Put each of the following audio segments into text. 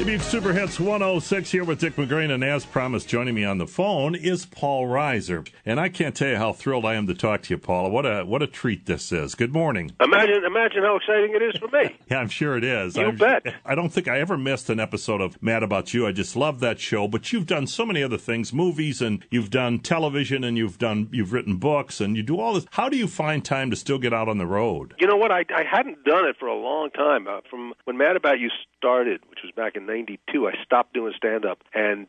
Beach Super Hits 106 here with Dick Mcgrane, and as promised, joining me on the phone is Paul Reiser. And I can't tell you how thrilled I am to talk to you, Paula. What a treat this is. Good morning. Imagine how exciting it is for me. Yeah, I'm sure it is. You bet. I don't think I ever missed an episode of Mad About You. I just love that show. But you've done so many other things, movies, and you've done television, and you've written books, and you do all this. How do you find time to still get out on the road? You know what? I hadn't done it for a long time. From when Mad About You started, which was back in '92, I stopped doing stand-up, and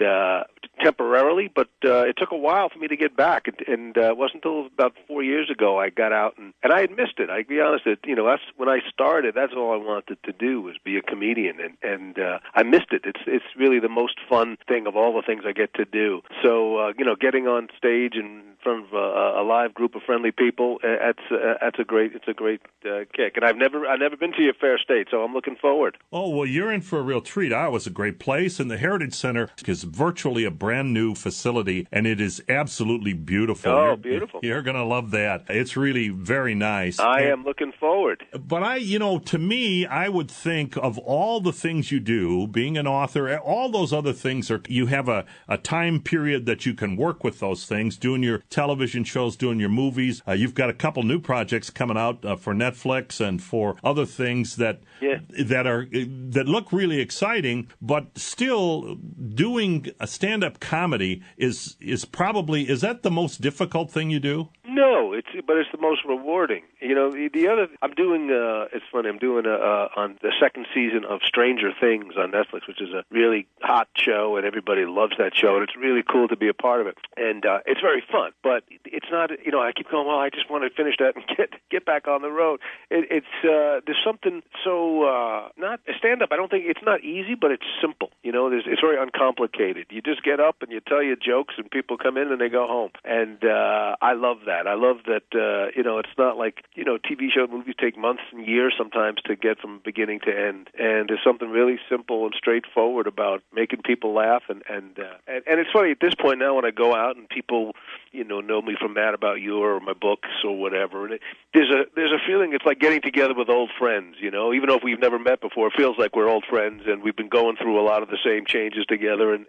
temporarily, but it took a while for me to get back, and it wasn't until about 4 years ago I got out, and I had missed it. I'll be honest, that's when I started, that's all I wanted to do was be a comedian, and I missed it. It's really the most fun thing of all the things I get to do. So, getting on stage in front of a live group of friendly people, it's a great kick. And I've never been to your fair state, so I'm looking forward. Oh, well, you're in for a real treat. Iowa's a great place, and the Heritage Center is virtually a brand new facility, and it is absolutely beautiful. Oh, beautiful. You're going to love that. It's really very nice. I am looking forward. But to me, I would think of all the things you do, being an author, all those other things, you have a time period that you can work with those things, doing your television shows, doing your movies. You've got a couple new projects coming out for Netflix and for other things that look really exciting, but still doing a stand-up comedy is that the most difficult thing you do? No, but it's the most rewarding. The other I'm doing. It's funny. I'm doing on the second season of Stranger Things on Netflix, which is a really hot show, and everybody loves that show, and it's really cool to be a part of it. And it's very fun, but it's not. I keep going. Well, I just want to finish that and get back on the road. There's something so not stand up. I don't think it's not easy, but it's simple. It's very uncomplicated. You just get up and you tell your jokes, and people come in and they go home. And I love that. I love that. It's not like TV show movies take months and years sometimes to get from beginning to end. And there's something really simple and straightforward about making people laugh. And it's funny at this point now when I go out and people know me from Mad About You or my books or whatever. And there's a feeling it's like getting together with old friends. Even though if we've never met before, it feels like we're old friends and we've been going through a lot of the same changes together. And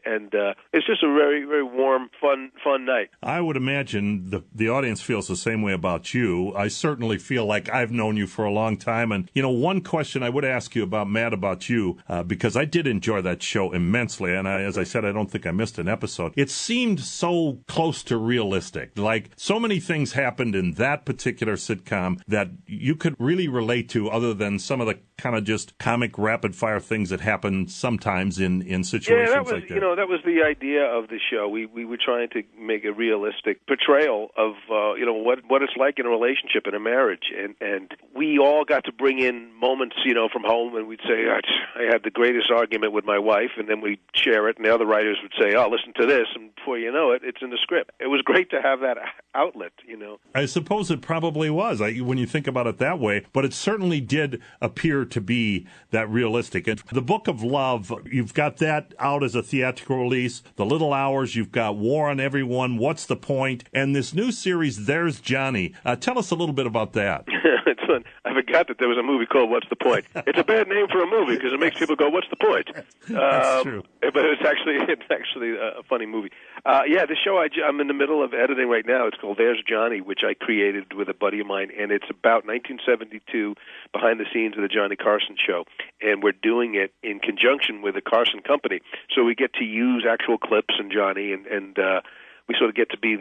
it's just a very, very warm, fun night. I would imagine the audience feels the same way about you. I certainly feel like I've known you for a long time. And, one question I would ask you about Mad About You, because I did enjoy that show immensely. And as I said, I don't think I missed an episode. It seemed so close to realistic. Like so many things happened in that particular sitcom that you could really relate to other than some of the kind of just comic rapid-fire things that happen sometimes in situations like that. That was the idea of the show. We were trying to make a realistic portrayal of, what it's like in a relationship, in a marriage. And we all got to bring in moments, from home, and we'd say, I had the greatest argument with my wife, and then we'd share it, and the other writers would say, oh, listen to this, and before you know it, it's in the script. It was great to have that outlet, I suppose it probably was, when you think about it that way, but it certainly did appear to be that realistic. And the Book of Love, you've got that out as a theatrical release. The Little Hours, you've got War on Everyone, What's the Point? And this new series, There's Johnny. Tell us a little bit about that. It's fun. I forgot that there was a movie called What's the Point? It's a bad name for a movie because it makes people go, what's the point? That's true. But it's actually a funny movie. The show I'm in the middle of editing right now, it's called There's Johnny, which I created with a buddy of mine, and it's about 1972 behind the scenes of the Johnny Carson show, and we're doing it in conjunction with the Carson Company. So we get to use actual clips and Johnny, and we sort of get to be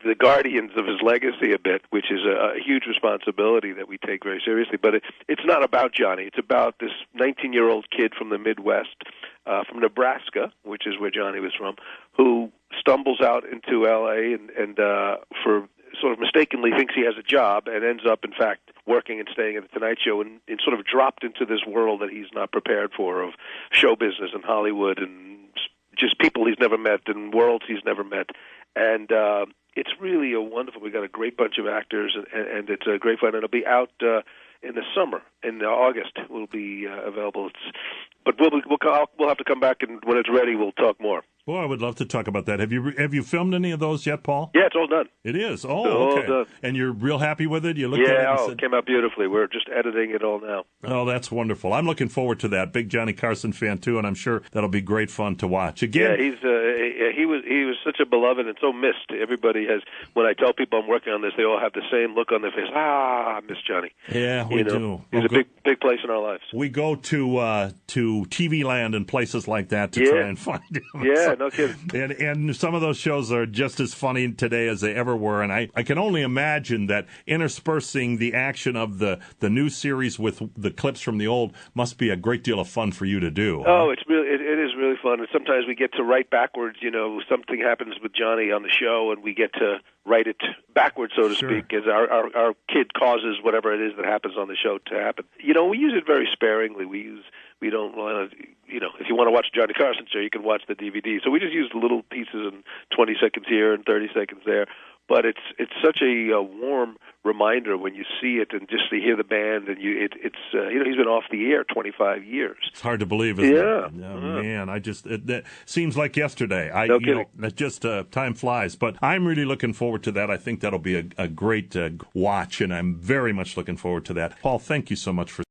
the guardians of his legacy a bit, which is a huge responsibility that we take very seriously. But it's not about Johnny. It's about this 19-year-old kid from the Midwest, from Nebraska, which is where Johnny was from, who stumbles out into L.A. and for sort of mistakenly thinks he has a job and ends up, in fact, working and staying at the Tonight Show and sort of dropped into this world that he's not prepared for of show business and Hollywood and just people he's never met and worlds he's never met. And it's really we got a great bunch of actors, and it's a great fun. And it'll be out in the summer, in August. Will be available. But we'll have to come back, and when it's ready, we'll talk more. Boy, I would love to talk about that. Have you filmed any of those yet, Paul? Yeah, it's all done. It is. Oh, all okay. done. And you're real happy with it? You looked at it and said, it came out beautifully. We're just editing it all now. Oh, that's wonderful. I'm looking forward to that. Big Johnny Carson fan, too, and I'm sure that'll be great fun to watch. Again, he was such a beloved and so missed. Everybody has, when I tell people I'm working on this, they all have the same look on their face. I miss Johnny. Yeah, we do. He's a big place in our lives. We go to TV Land and places like that to try and find him. Yeah, no kidding. And some of those shows are just as funny today as they ever were. And I can only imagine that interspersing the action of the new series with the clips from the old must be a great deal of fun for you to do. Oh, it is really fun. And sometimes we get to write backwards. Something happens with Johnny on the show, and we get to write it backwards, so to speak, as our kid causes whatever it is that happens on the show to happen. We use it very sparingly. We don't want to, if you want to watch Johnny Carson show, you can watch the DVD. So we just use little pieces in 20 seconds here and 30 seconds there. But it's such a warm reminder when you see it and just to hear the band, and he's been off the air 25 years. It's hard to believe, isn't it? Yeah. Oh, man, it seems like yesterday. No kidding. Time flies. But I'm really looking forward to that. I think that'll be a great watch, and I'm very much looking forward to that. Paul, thank you so much for